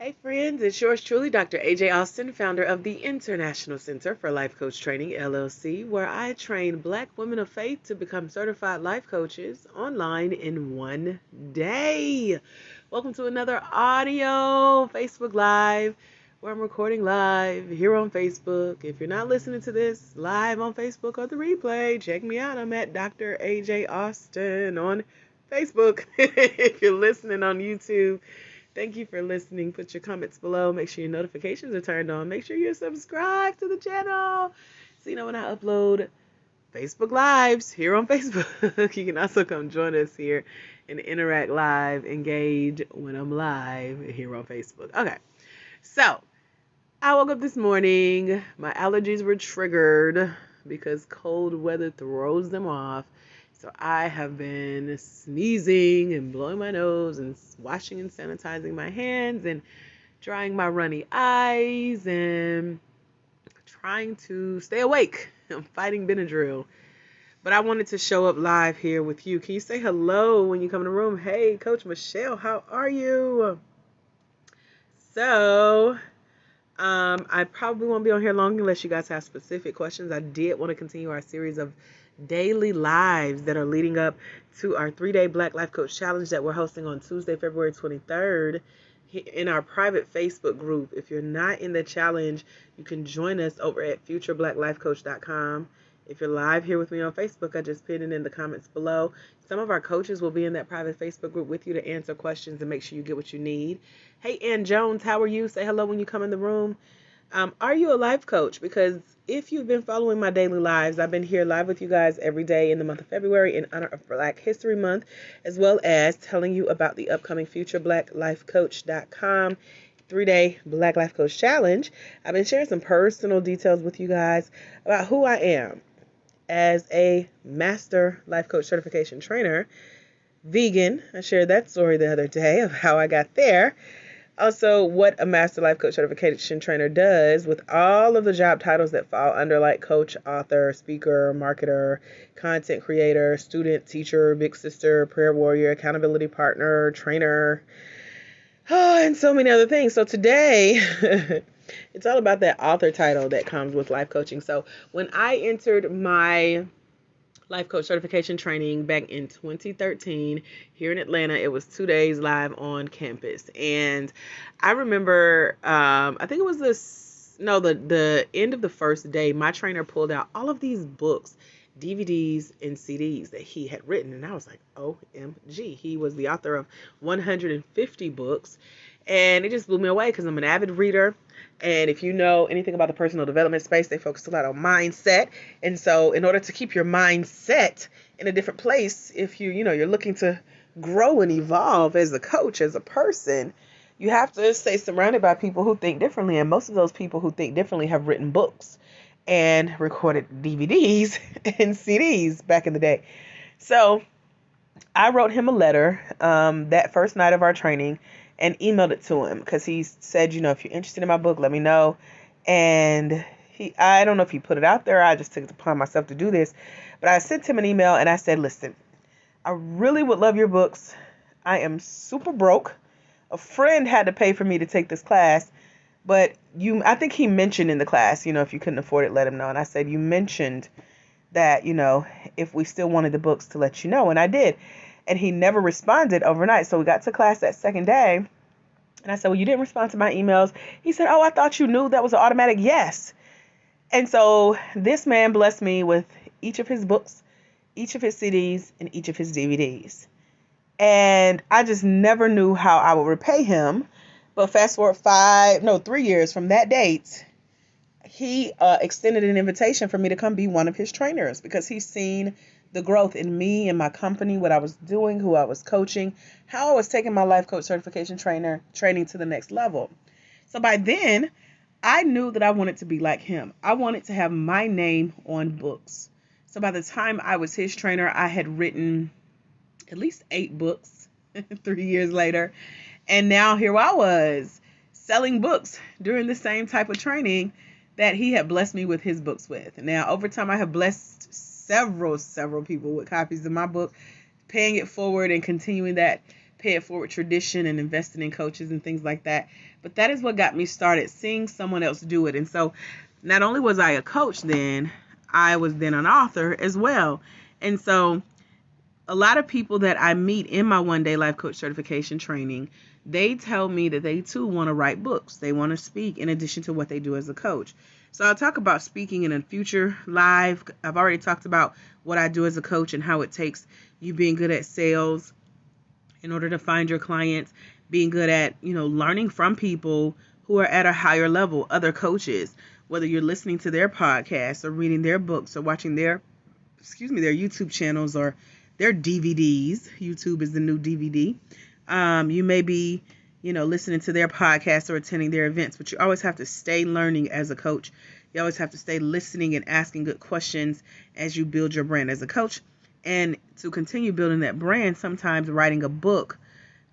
Hey friends, it's yours truly, Dr. AJ Austin, founder of the International Center for Life Coach Training, LLC, where I train Black women of faith to become certified life coaches online in one day. Welcome to another audio Facebook Live, where I'm recording live here on Facebook. If you're not listening to this live on Facebook or the replay, check me out. I'm at Dr. AJ Austin on Facebook. If you're listening on YouTube, thank you for listening. Put your comments below. Make sure your notifications are turned on. Make sure you're subscribed to the channel so you know when I upload Facebook Lives here on Facebook. You can also come join us here and interact live, engage when I'm live here on Facebook. Okay, so I woke up this morning. My allergies were triggered because cold weather throws them off. So I have been sneezing and blowing my nose and washing and sanitizing my hands and drying my runny eyes and trying to stay awake. I'm fighting Benadryl. But I wanted to show up live here with you. Can you say hello when you come in the room? Hey, Coach Michelle, how are you? So, I probably won't be on here long unless you guys have specific questions. I did want to continue our series of daily lives that are leading up to our 3-day Black Life Coach Challenge that we're hosting on Tuesday, February 23rd in our private Facebook group. If you're not in the challenge, you can join us over at futureblackLifeCoach.com. If you're live here with me on Facebook, I just pinned it in the comments below. Some of our coaches will be in that private Facebook group with you to answer questions and make sure you get what you need. Hey, Ann Jones, how are you? Say hello when you come in the room. Are you a life coach? Because if you've been following my daily lives, I've been here live with you guys every day in the month of February in honor of Black History Month, as well as telling you about the upcoming FutureBlackLifeCoach.com 3-day Black Life Coach Challenge. I've been sharing some personal details with you guys about who I am as a Master Life Coach Certification Trainer, vegan. I shared that story the other day of how I got there. Also, what a Master Life Coach Certification Trainer does with all of the job titles that fall under, like coach, author, speaker, marketer, content creator, student, teacher, big sister, prayer warrior, accountability partner, trainer, and so many other things. So today, it's all about that author title that comes with life coaching. So when I entered my life coach certification training back in 2013 here in Atlanta, it was 2 days live on campus. And I remember, I think it was the end of the first day, my trainer pulled out all of these books, DVDs and CDs that he had written. And I was like, OMG. He was the author of 150 books. And it just blew me away because I'm an avid reader. And if you know anything about the personal development space, they focus a lot on mindset. And so in order to keep your mindset in a different place, if you're looking to grow and evolve as a coach, as a person, you have to stay surrounded by people who think differently. And most of those people who think differently have written books and recorded DVDs and CDs back in the day. So I wrote him a letter that first night of our training and emailed it to him because he said, if you're interested in my book, let me know. And I don't know if he put it out there. I just took it upon myself to do this. But I sent him an email and I said, listen, I really would love your books. I am super broke. A friend had to pay for me to take this class. But I think he mentioned in the class, if you couldn't afford it, let him know. And I said, you mentioned that, if we still wanted the books to let you know. And I did. And he never responded overnight. So we got to class that second day. And I said, well, you didn't respond to my emails. He said, oh, I thought you knew that was an automatic yes. And so this man blessed me with each of his books, each of his CDs, and each of his DVDs. And I just never knew how I would repay him. But fast forward 3 years from that date, he extended an invitation for me to come be one of his trainers because he's seen the growth in me and my company, what I was doing, who I was coaching, how I was taking my life coach certification training to the next level. So by then, I knew that I wanted to be like him. I wanted to have my name on books. So by the time I was his trainer, I had written at least 8 books 3 years later. And now here I was selling books during the same type of training that he had blessed me with his books with. Now, over time, I have blessed several people with copies of my book, paying it forward and continuing that pay it forward tradition and investing in coaches and things like that. But that is what got me started, seeing someone else do it. And so not only was I a coach then, I was then an author as well. And so a lot of people that I meet in my one-day life coach certification training, they tell me that they too want to write books. They want to speak in addition to what they do as a coach. So I'll talk about speaking in a future live. I've already talked about what I do as a coach and how it takes you being good at sales in order to find your clients, being good at, learning from people who are at a higher level, other coaches, whether you're listening to their podcasts or reading their books or watching their YouTube channels or their DVDs. YouTube is the new DVD. You may be, listening to their podcasts or attending their events, but you always have to stay learning as a coach. You always have to stay listening and asking good questions as you build your brand as a coach. And to continue building that brand, sometimes writing a book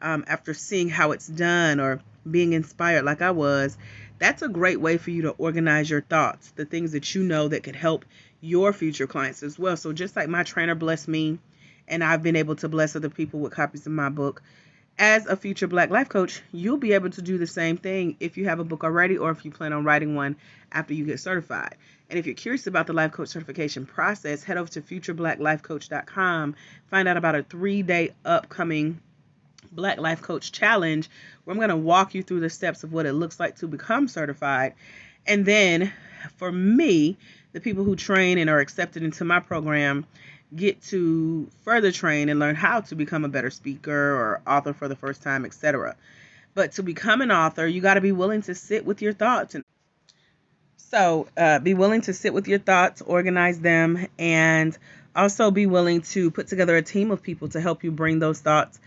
after seeing how it's done or being inspired like I was, that's a great way for you to organize your thoughts, the things that you know that could help your future clients as well. So just like my trainer blessed me, and I've been able to bless other people with copies of my book, as a future Black Life Coach, you'll be able to do the same thing if you have a book already or if you plan on writing one after you get certified. And if you're curious about the Life Coach certification process, head over to futureblackLifeCoach.com. Find out about a 3-day upcoming Black Life Coach Challenge where I'm going to walk you through the steps of what it looks like to become certified. And then for me, the people who train and are accepted into my program get to further train and learn how to become a better speaker or author for the first time, etc. But to become an author, you got to be willing to sit with your thoughts. So be willing to sit with your thoughts, organize them, and also be willing to put together a team of people to help you bring those thoughts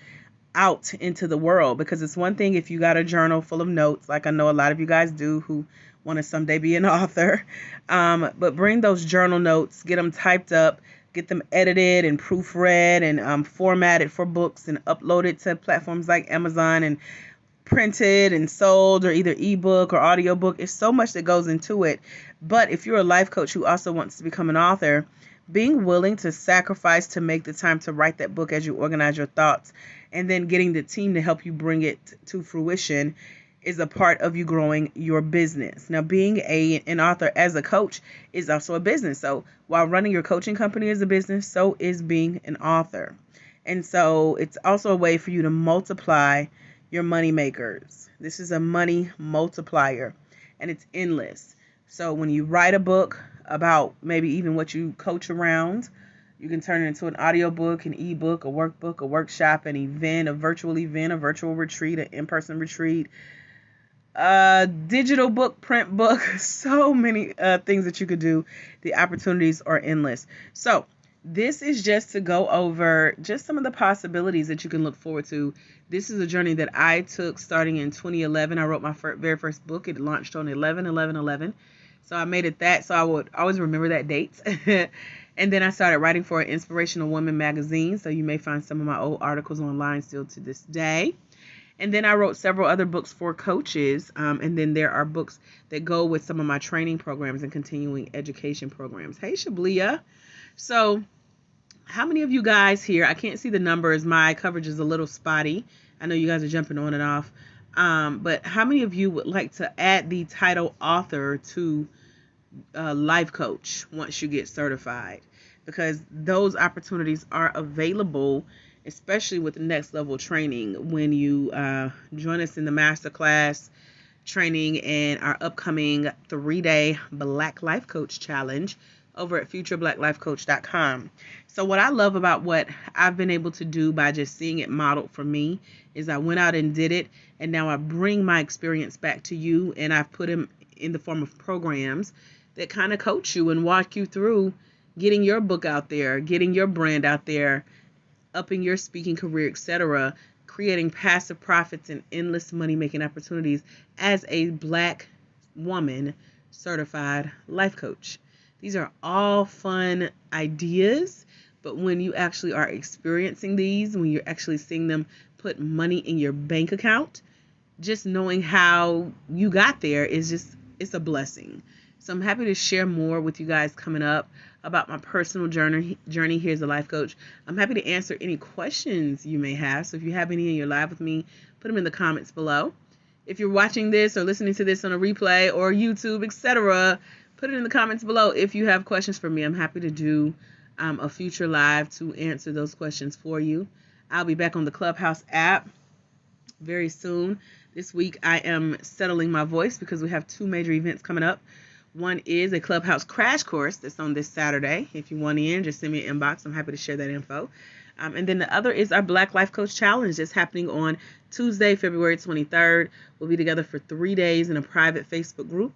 out into the world. Because it's one thing if you got a journal full of notes, like I know a lot of you guys do who want to someday be an author, but bring those journal notes, get them typed up, get them edited and proofread and formatted for books and uploaded to platforms like Amazon and printed and sold or either ebook or audiobook. It's so much that goes into it. But if you're a life coach who also wants to become an author, being willing to sacrifice to make the time to write that book as you organize your thoughts and then getting the team to help you bring it to fruition is a part of you growing your business. Now, being an author as a coach is also a business. So while running your coaching company is a business, so is being an author. And so it's also a way for you to multiply your money makers. This is a money multiplier and it's endless. So when you write a book about maybe even what you coach around, you can turn it into an audiobook, an ebook, a workbook, a workshop, an event, a virtual retreat, an in-person retreat, digital book, print book, so many things that you could do. The opportunities are endless. So this is just to go over just some of the possibilities that you can look forward to. This is a journey that I took starting in 2011. I wrote my very first book. It launched on 11/11/11. So I made it that, so I would always remember that date. And then I started writing for an Inspirational Woman magazine. So you may find some of my old articles online still to this day. And then I wrote several other books for coaches. And then there are books that go with some of my training programs and continuing education programs. Hey, Shablia. So how many of you guys here, I can't see the numbers. My coverage is a little spotty. I know you guys are jumping on and off. But how many of you would like to add the title author to life coach once you get certified? Because those opportunities are available, especially with the next level training. When you join us in the masterclass training and our upcoming 3-day Black Life Coach Challenge over at futurebblacklifecoach.com. So what I love about what I've been able to do by just seeing it modeled for me is I went out and did it, and now I bring my experience back to you, and I've put them in the form of programs that kind of coach you and walk you through getting your book out there, getting your brand out there, upping your speaking career, etc., creating passive profits and endless money-making opportunities as a Black woman certified life coach. These are all fun ideas, but when you actually are experiencing these, when you're actually seeing them put money in your bank account, just knowing how you got there is just, it's a blessing. So I'm happy to share more with you guys coming up about my personal journey here as a life coach. I'm happy to answer any questions you may have. So if you have any in your live with me, put them in the comments below. If you're watching this or listening to this on a replay or YouTube, etc., put it in the comments below if you have questions for me. I'm happy to do a future live to answer those questions for you. I'll be back on the Clubhouse app very soon. This week I am settling my voice because we have two major events coming up. One is a Clubhouse crash course that's on this Saturday. If you want in, just send me an inbox. I'm happy to share that info. And then the other is our Black Life Coach Challenge that's happening on Tuesday, February 23rd. We'll be together for 3 days in a private Facebook group.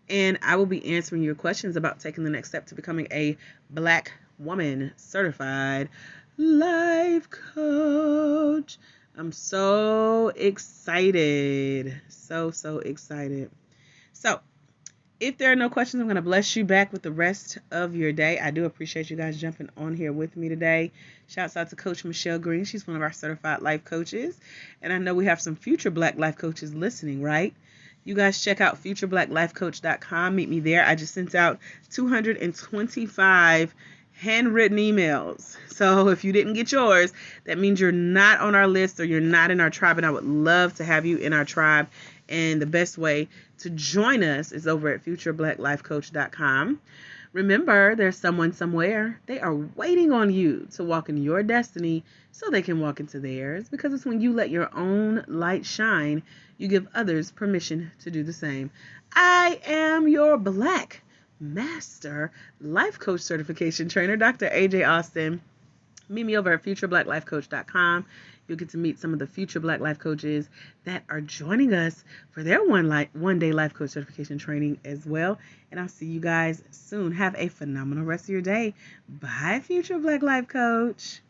And I will be answering your questions about taking the next step to becoming a Black woman certified life coach. I'm so excited. So excited. So, if there are no questions, I'm going to bless you back with the rest of your day. I do appreciate you guys jumping on here with me today. Shouts out to Coach Michelle Green. She's one of our certified life coaches. And I know we have some future Black life coaches listening, right? You guys check out futureblackLifeCoach.com. Meet me there. I just sent out 225 handwritten emails. So if you didn't get yours, that means you're not on our list or you're not in our tribe. And I would love to have you in our tribe. And the best way to join us is over at futureblackLifeCoach.com. Remember, there's someone somewhere. They are waiting on you to walk in your destiny so they can walk into theirs. Because it's when you let your own light shine, you give others permission to do the same. I am your Black Master Life Coach Certification Trainer, Dr. AJ Austin. Meet me over at futureblackLifeCoach.com. You'll get to meet some of the future Black life coaches that are joining us for their one-day life coach certification training as well. And I'll see you guys soon. Have a phenomenal rest of your day. Bye, future Black life coach.